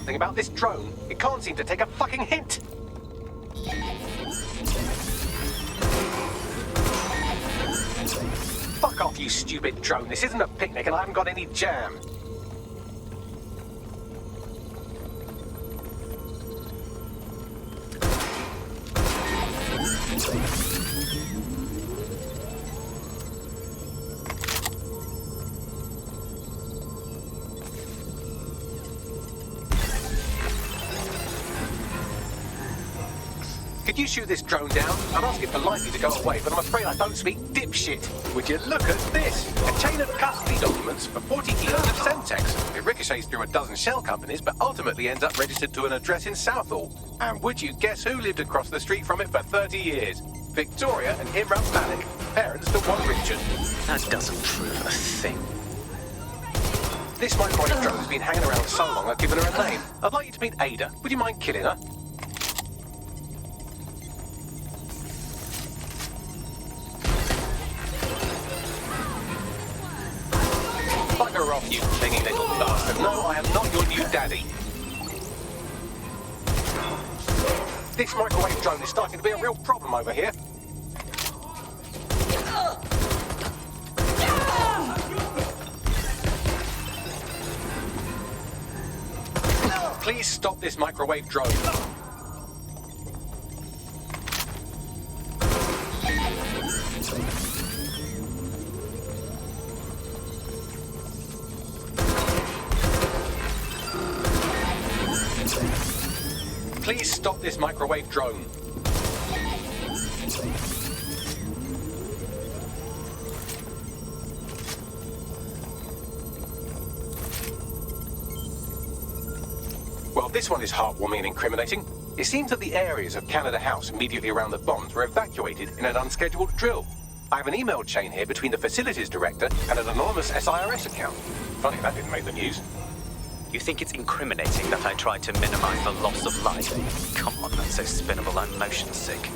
something about this drone. It can't seem to take a fucking hint. Fuck off, you stupid drone. This isn't a picnic and I haven't got any jam. Could you shoot this drone down? I'd ask it politely to go away, but I'm afraid I don't speak dipshit. Would you look at this? A chain of custody documents for 40 kilos of Semtex. It ricochets through a dozen shell companies, but ultimately ends up registered to an address in Southall. And would you guess who lived across the street from it for 30 years? Victoria and Imran Malik, parents to one Richard. That doesn't prove a thing. This microwave drone's been hanging around so long I've given her a name. I'd like you to meet Ada. Would you mind killing her? Bugger off, you clinging little bastard. No, I am not your new daddy. This microwave drone is starting to be a real problem over here. Please stop this microwave drone. Please stop this microwave drone. Well, this one is heartwarming and incriminating. It seems that the areas of Canada House immediately around the bombs were evacuated in an unscheduled drill. I have an email chain here between the facilities director and an anonymous SIRS account. Funny that didn't make the news. You think it's incriminating that I tried to minimize the loss of life? Come on, that's so spinnable, I'm motion sick.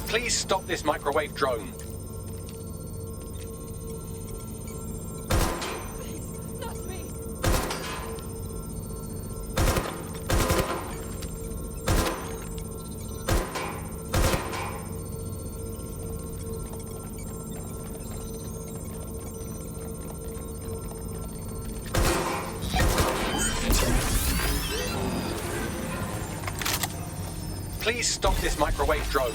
Please stop this microwave drone. Please stop this microwave drone.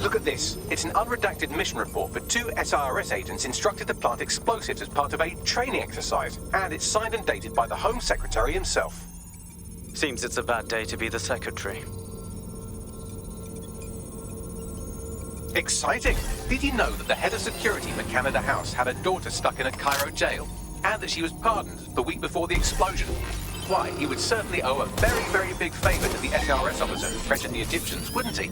Look at this. It's an unredacted mission report for 2 SIRS agents instructed to plant explosives as part of a training exercise. And it's signed and dated by the Home Secretary himself. Seems it's a bad day to be the secretary. Exciting! Did you know that the head of security for Canada House had a daughter stuck in a Cairo jail? And that she was pardoned the week before the explosion? Why, he would certainly owe a very, very big favour to the SRS officer who pressured the Egyptians, wouldn't he?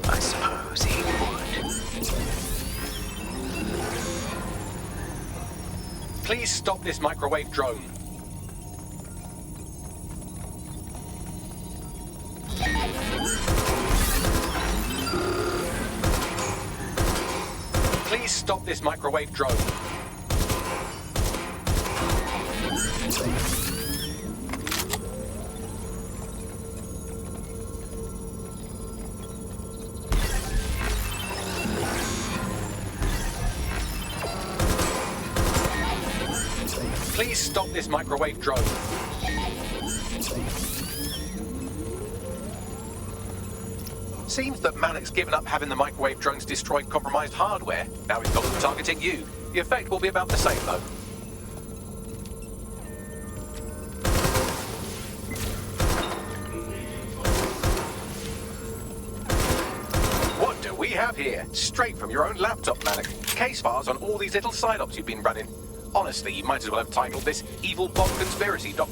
I suppose he would. Please stop this microwave drone. Please stop this microwave drone. Please stop this microwave drone. Seems that Malik's given up having the microwave drones destroy compromised hardware. Now he's got them targeting you. The effect will be about the same, though. What do we have here? Straight from your own laptop, Malik. Case files on all these little side ops you've been running. Honestly, you might as well have titled this Evil Bomb Conspiracy, Doc.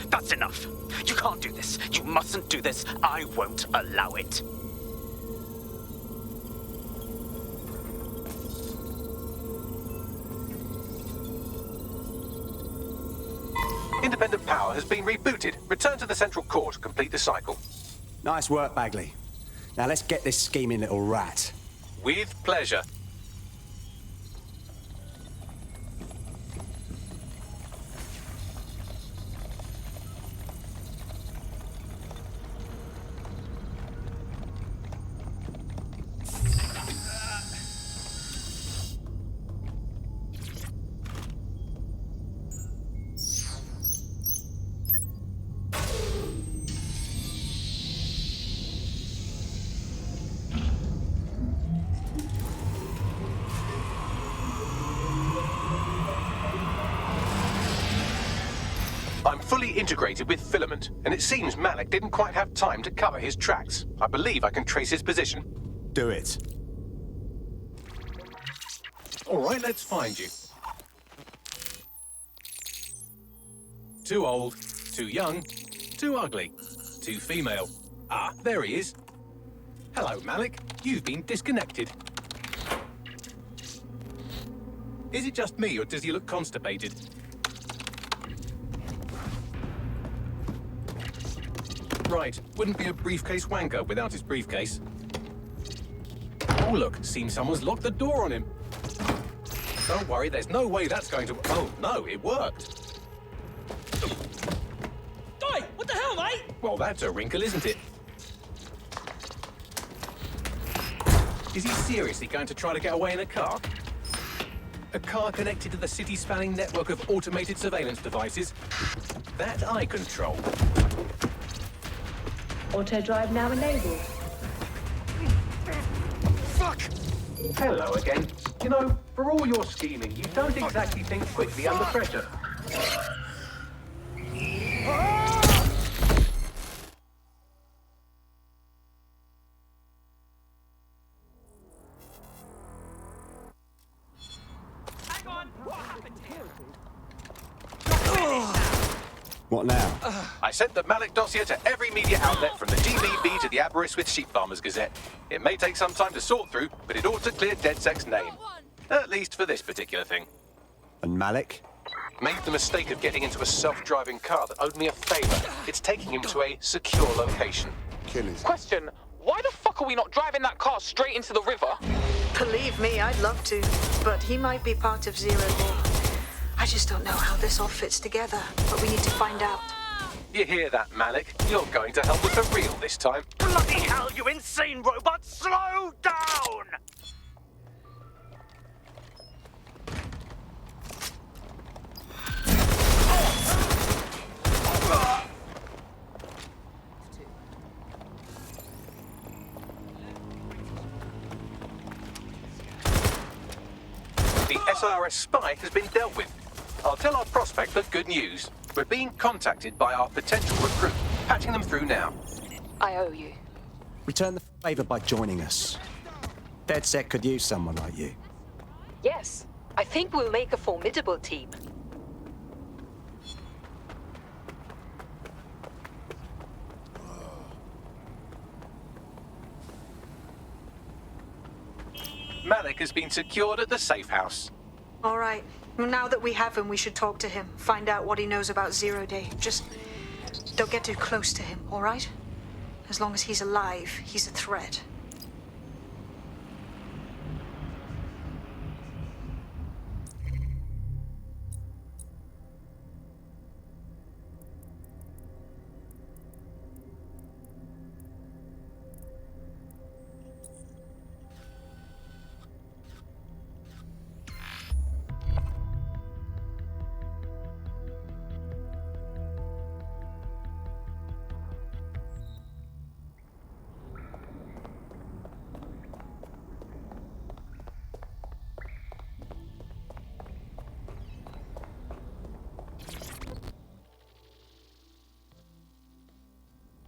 That's enough. You can't do this. You mustn't do this. I won't allow it. independent power has been rebooted. Return to the central core to complete the cycle. Nice work, Bagley. Now let's get this scheming little rat. With pleasure. I'm fully integrated with Filament, and it seems Malik didn't quite have time to cover his tracks. I believe I can trace his position. Do it. All right, let's find you. Too old, too young, too ugly, too female. Ah, there he is. Hello, Malik. You've been disconnected. Is it just me, or does he look constipated? Right, wouldn't be a briefcase wanker without his briefcase. Oh look, seems someone's locked the door on him. Don't worry, there's no way that's going to... Oh no, it worked. Guy, what the hell, mate? Well, that's a wrinkle, isn't it? Is he seriously going to try to get away in a car? A car connected to the city-spanning network of automated surveillance devices? That I control. Auto drive now enabled. Fuck! Hello again. You know, for all your scheming, you don't exactly think quickly under pressure. Hang on, what happened here? What now? I sent the Malik dossier to every media outlet from the GBB to the Aberystwyth Sheep Farmers Gazette. It may take some time to sort through, but it ought to clear DedSec's name. At least for this particular thing. And Malik? Made the mistake of getting into a self-driving car that owed me a favor. It's taking him to a secure location. Question, why the fuck are we not driving that car straight into the river? Believe me, I'd love to, but he might be part of Zero War. I just don't know how this all fits together, but we need to find out. You hear that, Malik? You're going to help us for real this time. Bloody hell, you insane robot! Slow down! The SRS spy has been dealt with. I'll tell our prospect the good news. We're being contacted by our potential recruit. Patching them through now. I owe you. Return the favour by joining us. DedSec could use someone like you. Yes, I think we'll make a formidable team. Malik has been secured at the safe house. All right. Now that we have him, we should talk to him. Find out what he knows about Zero Day. Just don't get too close to him, all right? As long as he's alive, he's a threat.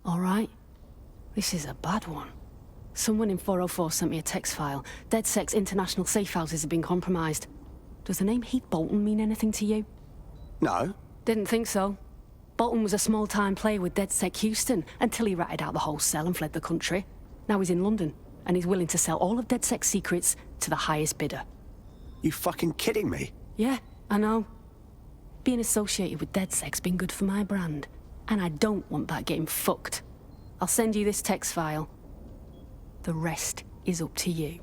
All right. This is a bad one. Someone in 404 sent me a text file. DedSec's international safe houses have been compromised. Does the name Heath Bolton mean anything to you? No. Didn't think so. Bolton was a small-time player with DedSec Houston until he ratted out the whole cell and fled the country. Now he's in London, and he's willing to sell all of DedSec's secrets to the highest bidder. You fucking kidding me? Yeah, I know. Being associated with DedSec's been good for my brand, and I don't want that getting fucked. I'll send you this text file. The rest is up to you.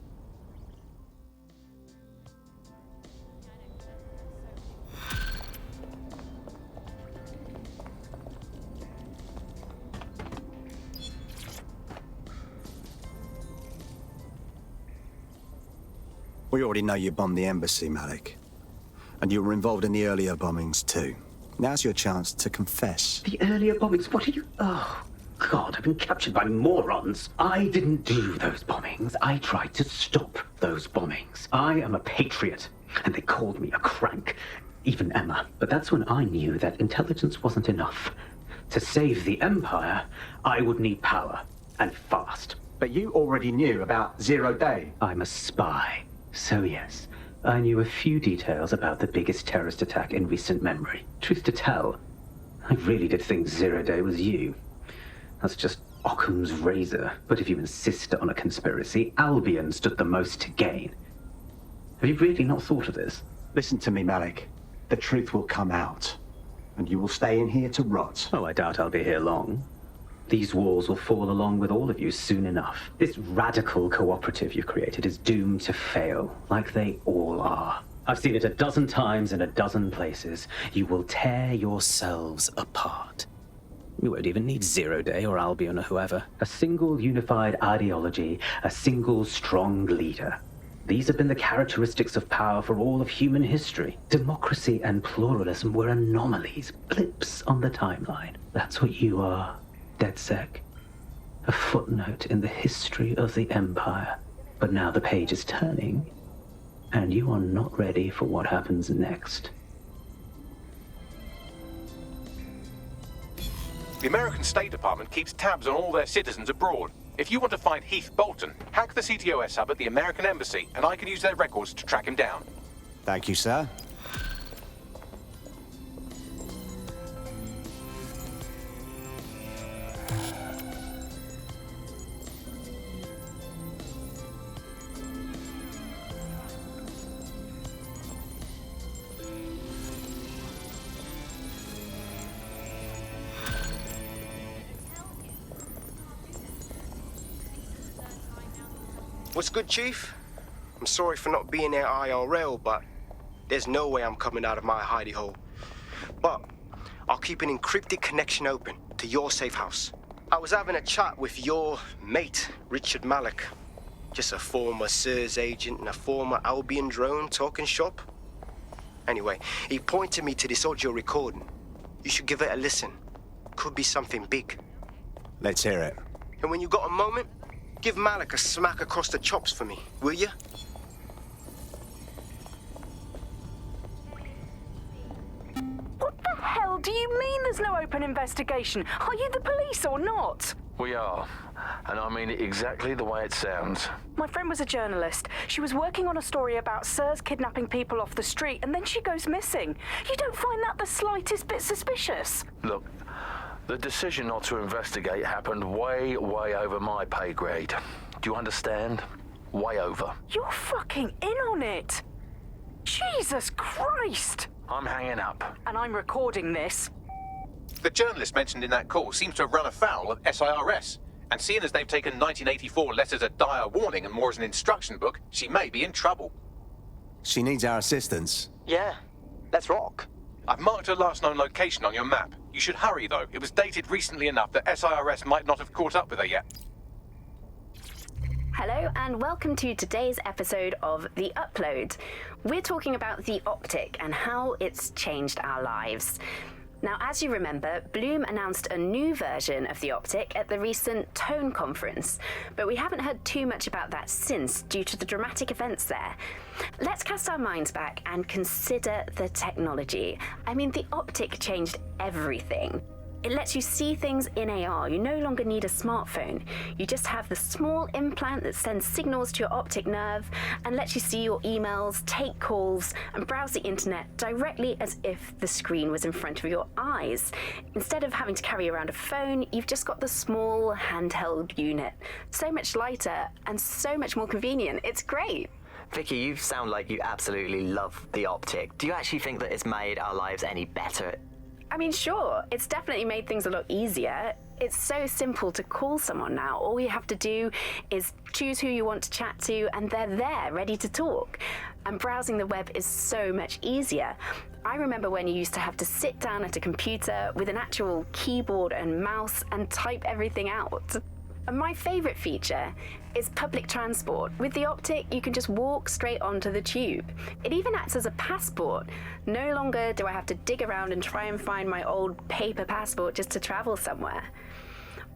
We already know you bombed the embassy, Malik. And you were involved in the earlier bombings too. Now's your chance to confess. The earlier bombings? What are you... Oh, God, I've been captured by morons. I didn't do those bombings. I tried to stop those bombings. I am a patriot, and they called me a crank. Even Emma. But that's when I knew that intelligence wasn't enough. To save the Empire, I would need power, and fast. But you already knew about 0 Day. I'm a spy. So yes, I knew a few details about the biggest terrorist attack in recent memory. Truth to tell, I really did think 0 Day was you. That's just Occam's razor. But if you insist on a conspiracy, Albion stood the most to gain. Have you really not thought of this? Listen to me, Malik. The truth will come out. And you will stay in here to rot. Oh, I doubt I'll be here long. These walls will fall along with all of you soon enough. This radical cooperative you've created is doomed to fail, like they all are. I've seen it a dozen times in a dozen places. You will tear yourselves apart. You won't even need 0 Day or Albion or whoever. A single unified ideology, a single strong leader. These have been the characteristics of power for all of human history. Democracy and pluralism were anomalies, blips on the timeline. That's what you are. DedSec, a footnote in the history of the Empire. But now the page is turning, and you are not ready for what happens next. The American State Department keeps tabs on all their citizens abroad. If you want to find Heath Bolton, hack the CTOS hub at the American Embassy, and I can use their records to track him down. Thank you, sir. What's good, Chief? I'm sorry for not being there IRL, but there's no way I'm coming out of my hidey hole. But I'll keep an encrypted connection open to your safe house. I was having a chat with your mate, Richard Malik. Just a former SIRS agent and a former Albion drone talking shop. Anyway, he pointed me to this audio recording. You should give it a listen. Could be something big. Let's hear it. And when you got a moment, give Malik a smack across the chops for me, will you? What the hell do you mean there's no open investigation? Are you the police or not? We are. And I mean it exactly the way it sounds. My friend was a journalist. She was working on a story about SIRS kidnapping people off the street, and then she goes missing. You don't find that the slightest bit suspicious? Look, the decision not to investigate happened way over my pay grade. Do you understand? Way over. You're fucking in on it. Jesus Christ! I'm hanging up. And I'm recording this. The journalist mentioned in that call seems to have run afoul of SIRS. And seeing as they've taken 1984 less as a dire warning and more as an instruction book, she may be in trouble. She needs our assistance. Yeah, let's rock. I've marked her last known location on your map. You should hurry, though. It was dated recently enough that SIRS might not have caught up with her yet. Hello and welcome to today's episode of The Upload. We're talking about the optic and how it's changed our lives. Now, as you remember, Bloom announced a new version of the optic at the recent Tone conference, but we haven't heard too much about that since due to the dramatic events there. Let's cast our minds back and consider the technology. I mean, the optic changed everything. It lets you see things in AR. You no longer need a smartphone. You just have the small implant that sends signals to your optic nerve and lets you see your emails, take calls, and browse the internet directly as if the screen was in front of your eyes. Instead of having to carry around a phone, you've just got the small handheld unit. So much lighter and so much more convenient. It's great. Vicky, you sound like you absolutely love the Optic. Do you actually think that it's made our lives any better? I mean, sure, it's definitely made things a lot easier. It's so simple to call someone now. All you have to do is choose who you want to chat to, and they're there, ready to talk. And browsing the web is so much easier. I remember when you used to have to sit down at a computer with an actual keyboard and mouse and type everything out. And my favourite feature is public transport. With the Optic, you can just walk straight onto the tube. It even acts as a passport. No longer do I have to dig around and try and find my old paper passport just to travel somewhere.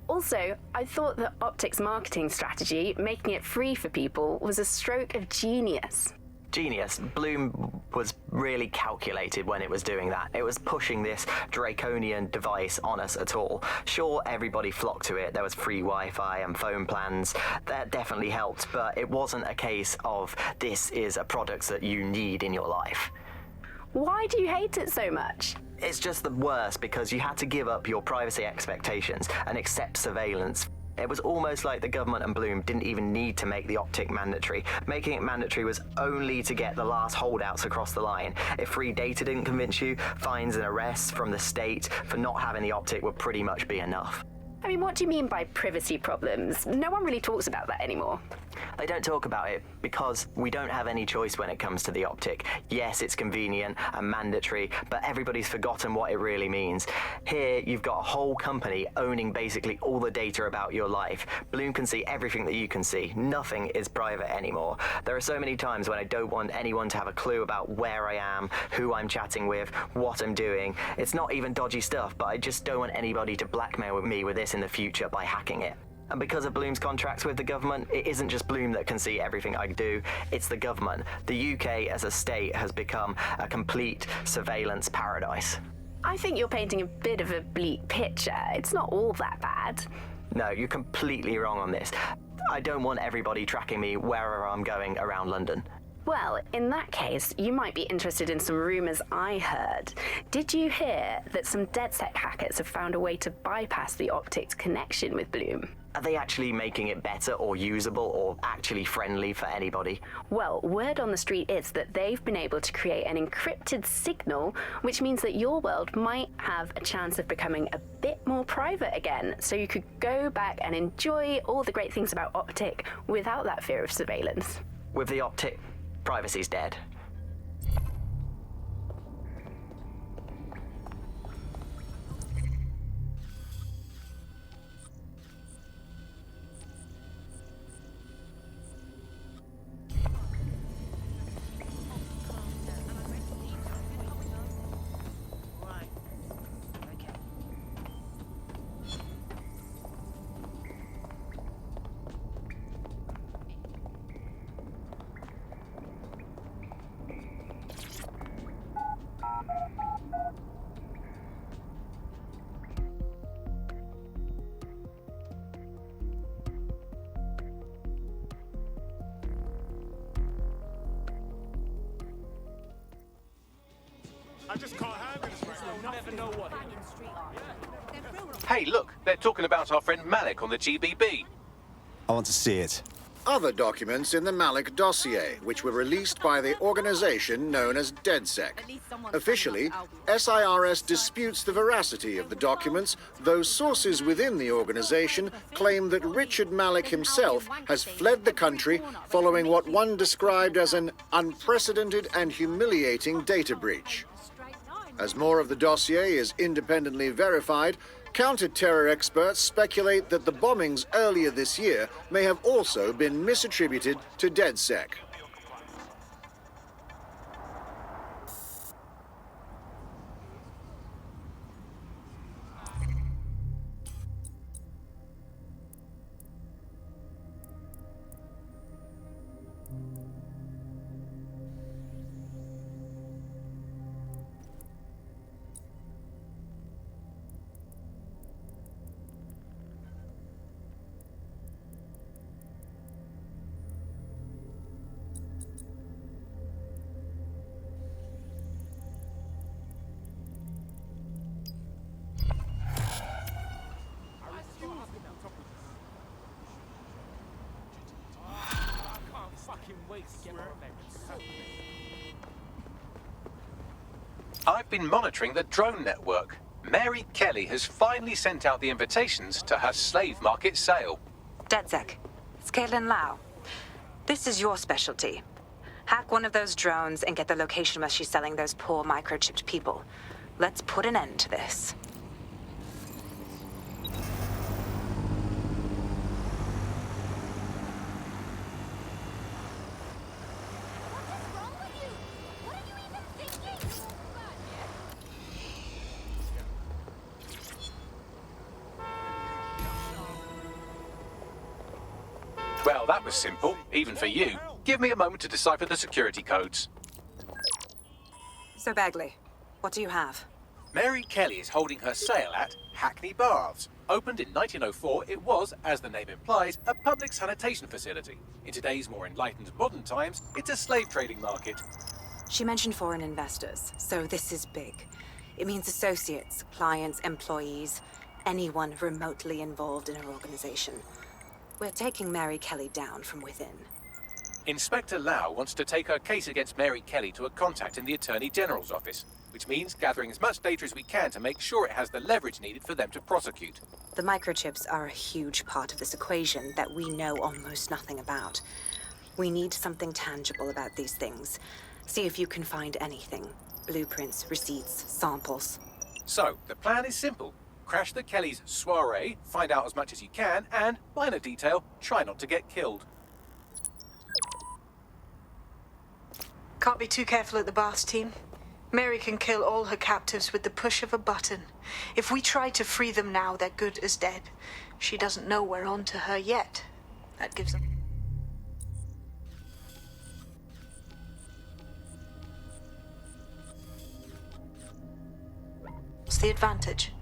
Also, I thought that Optic's marketing strategy, making it free for people, was a stroke of genius. Genius. Bloom was really calculated when it was doing that. It was pushing this draconian device on us at all. Sure, everybody flocked to it. There was free Wi-Fi and phone plans. That definitely helped, but it wasn't a case of this is a product that you need in your life. Why do you hate it so much? It's just the worst because you had to give up your privacy expectations and accept surveillance. It was almost like the government and Bloom didn't even need to make the Optic mandatory. Making it mandatory was only to get the last holdouts across the line. If free data didn't convince you, fines and arrests from the state for not having the Optic would pretty much be enough. I mean, what do you mean by privacy problems? No one really talks about that anymore. They don't talk about it because we don't have any choice when it comes to the Optic. Yes, it's convenient and mandatory, but everybody's forgotten what it really means. Here, you've got a whole company owning basically all the data about your life. Bloom can see everything that you can see. Nothing is private anymore. There are so many times when I don't want anyone to have a clue about where I am, who I'm chatting with, what I'm doing. It's not even dodgy stuff, but I just don't want anybody to blackmail me with this in the future by hacking it. And because of Bloom's contracts with the government, it isn't just Bloom that can see everything I do, it's the government. The UK as a state has become a complete surveillance paradise. I think you're painting a bit of a bleak picture. It's not all that bad. No, you're completely wrong on this. I don't want everybody tracking me wherever I'm going around London. Well, in that case, you might be interested in some rumours I heard. Did you hear that some DedSec hackers have found a way to bypass the Optic's connection with Bloom? Are they actually making it better or usable or actually friendly for anybody? Well, word on the street is that they've been able to create an encrypted signal, which means that your world might have a chance of becoming a bit more private again, so you could go back and enjoy all the great things about Optic without that fear of surveillance. With the Optic, privacy's dead. I just can't handle this right now. You'll never know what. Hey, look, they're talking about our friend Malik on the GBB. I want to see it. Other documents in the Malik dossier, which were released by the organization known as DedSec. Officially, SIRS disputes the veracity of the documents, though sources within the organization claim that Richard Malik himself has fled the country following what one described as an unprecedented and humiliating data breach. As more of the dossier is independently verified, counter-terror experts speculate that the bombings earlier this year may have also been misattributed to DedSec. I've been monitoring the drone network. Mary Kelly has finally sent out the invitations to her slave market sale. DedSec, it's Caitlin Lau. This is your specialty. Hack one of those drones and get the location where she's selling those poor microchipped people. Let's put an end to this. Well, that was simple, even for you. Give me a moment to decipher the security codes. So, Bagley, what do you have? Mary Kelly is holding her sale at Hackney Baths. Opened in 1904, it was, as the name implies, a public sanitation facility. In today's more enlightened modern times, it's a slave trading market. She mentioned foreign investors, so this is big. It means associates, clients, employees, anyone remotely involved in her organization. We're taking Mary Kelly down from within. Inspector Lau wants to take her case against Mary Kelly to a contact in the Attorney General's office, which means gathering as much data as we can to make sure it has the leverage needed for them to prosecute. The microchips are a huge part of this equation that we know almost nothing about. We need something tangible about these things. See if you can find anything. Blueprints, receipts, samples. So, the plan is simple. Crash the Kellys' soiree, find out as much as you can, and, minor detail, try not to get killed. Can't be too careful at the baths, team. Mary can kill all her captives with the push of a button. If we try to free them now, they're good as dead. She doesn't know we're on to her yet. That gives them... What's the advantage?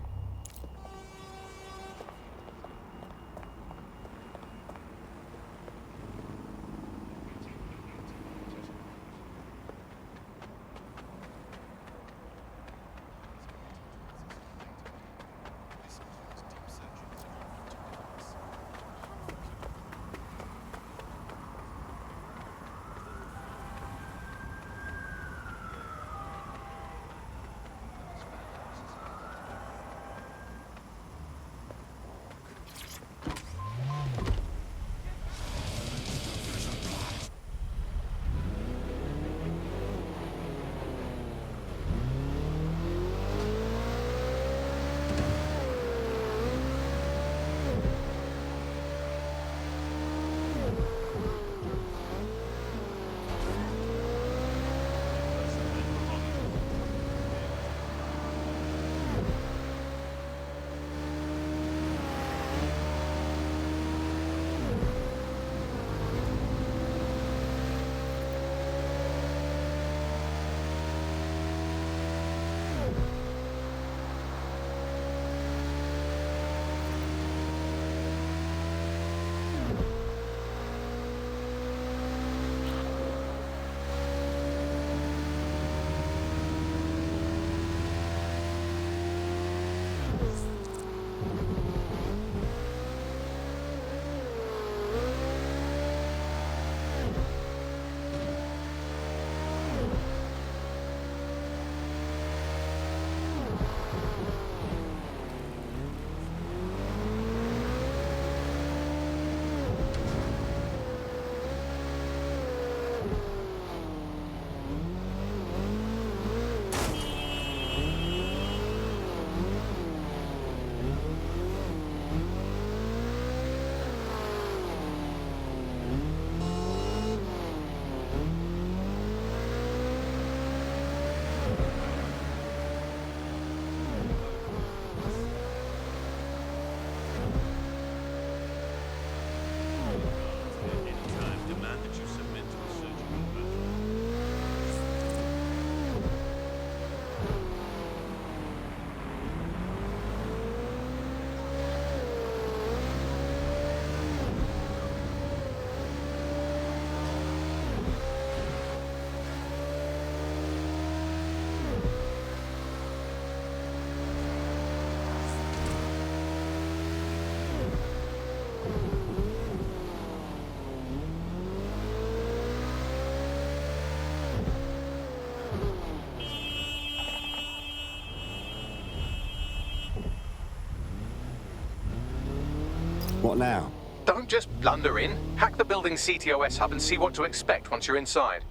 What now? Don't just blunder in. Hack the building's CTOS hub and see what to expect once you're inside.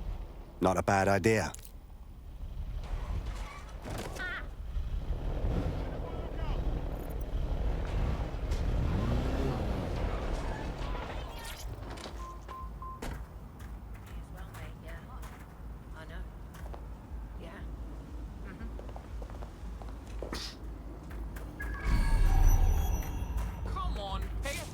Not a bad idea. Come on, pay attention.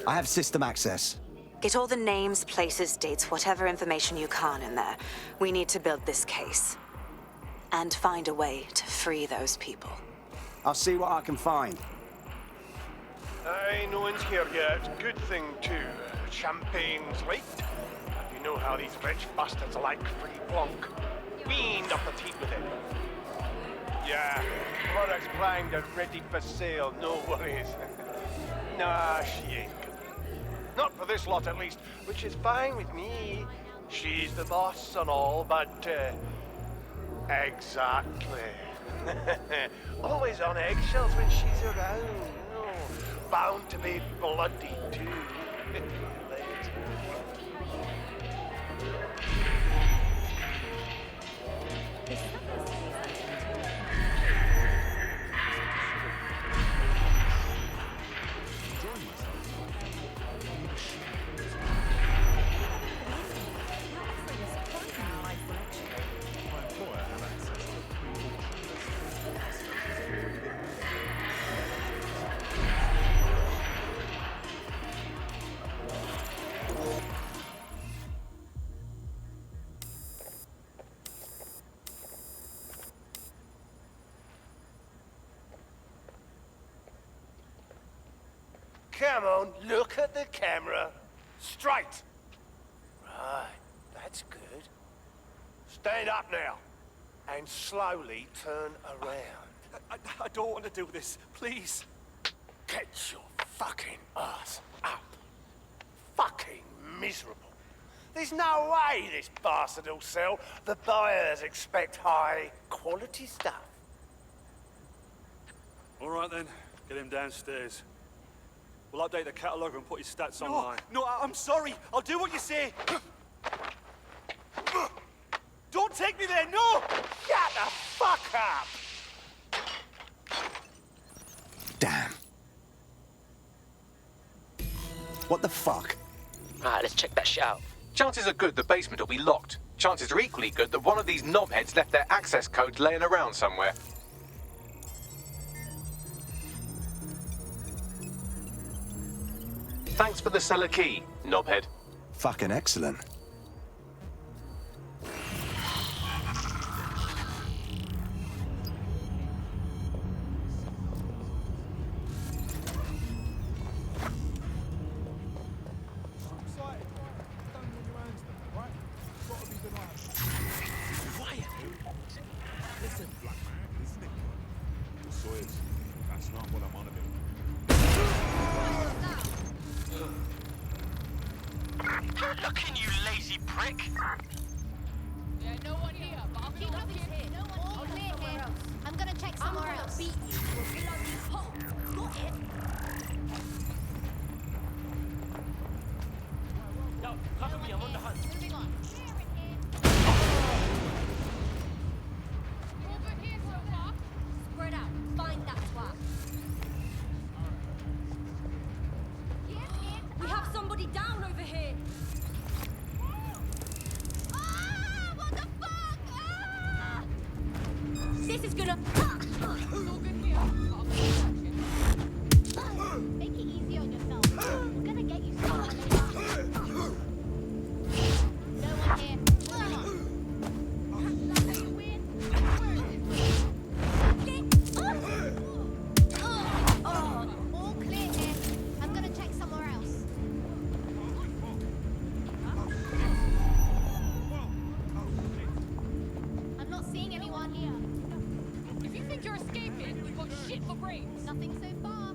I have system access. Get all the names, places, dates, whatever information you can in there. We need to build this case. And find a way to free those people. I'll see what I can find. Aye, no one's here yet. Good thing, too. Champagne's right. You know how these rich bastards like free plonk. Weaned up the teeth with it. Yeah, products primed and ready for sale, no worries. Nah, she ain't. Not for this lot, at least, which is fine with me. She's the boss and all, but, exactly. Always on eggshells when she's around, you know. Bound to be bloody, too. Come on, look at the camera. Straight. Right, that's good. Stand up now. And slowly turn around. I don't want to do this. Please. Get your fucking ass up. Fucking miserable. There's no way this bastard will sell. The buyers expect high quality stuff. All right then, get him downstairs. We'll update the catalogue and put his stats No, online. no, I'm sorry. I'll do what you say. Don't take me there, no! Shut the fuck up! Damn. What the fuck? Alright, let's check that shit out. Chances are good the basement will be locked. Chances are equally good that one of these knobheads left their access codes laying around somewhere. Thanks for the cellar key, knobhead. Fucking excellent. That's not what I'm on about. Good looking, you lazy prick! Yeah, no one here, but I'll keep looking. No one, all clear here. I'm gonna check somewhere else. Beat you. Got it. Yo, cover me, I'm on the hunt. Moving on. Over here so far. Spread out. Find that twat. We have somebody down over here. What the fuck? This is gonna. Make it easy on yourself. We're gonna get you started later. No one here. All clear here. I'm gonna check somewhere else. I'm frames. Nothing so far.